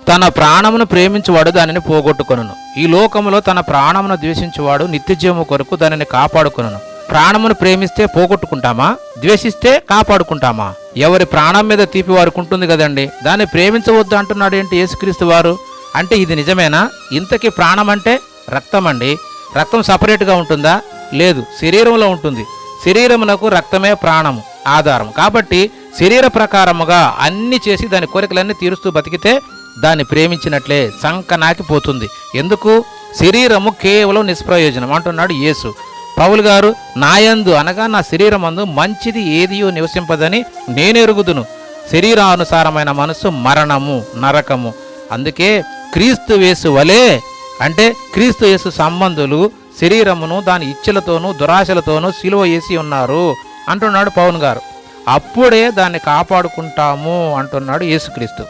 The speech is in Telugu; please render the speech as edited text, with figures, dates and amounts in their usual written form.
తన ప్రాణమును ప్రేమించువాడు దానిని పోగొట్టుకొనును. ఈ లోకములో తన ప్రాణమును ద్వేషించువాడు నిత్యజీవము కొరకు దానిని కాపాడుకొనును. ప్రాణమును ప్రేమిస్తే పోగొట్టుకుంటామా? ద్వేషిస్తే కాపాడుకుంటామా? ఎవరి ప్రాణం మీద తీపి వారికి ఉంటుంది కదండి. దాన్ని ప్రేమించవద్దు అంటున్నాడు ఏంటి యేసుక్రీస్తు వారు? అంటే ఇది నిజమేనా? ఇంతకీ ప్రాణం అంటే రక్తం అండి. రక్తం సపరేట్గా ఉంటుందా? లేదు, శరీరంలో ఉంటుంది. శరీరమునకు రక్తమే ప్రాణము, ఆధారం. కాబట్టి శరీర ప్రకారముగా అన్ని చేసి దాని కోరికలన్నీ తీరుస్తూ బతికితే దాన్ని ప్రేమించినట్లే సంక నాకిపోతుంది. ఎందుకు? శరీరము కేవలం నిష్ప్రయోజనం అంటున్నాడు యేసు. పౌలు గారు, నాయందు అనగా నా శరీరమందు మంచిది ఏదియో నివసింపదని నేనెరుగుదును. శరీరానుసారమైన మనసు మరణము, నరకము. అందుకే క్రీస్తు యేసు వలే, అంటే క్రీస్తు యేసు సంబంధులు శరీరమును దాని ఇచ్చలతోనూ దురాశలతోనూ సిలువ వేసి ఉన్నారు అంటున్నాడు పౌలు గారు. అప్పుడే దాన్ని కాపాడుకుంటాము అంటున్నాడు యేసుక్రీస్తు.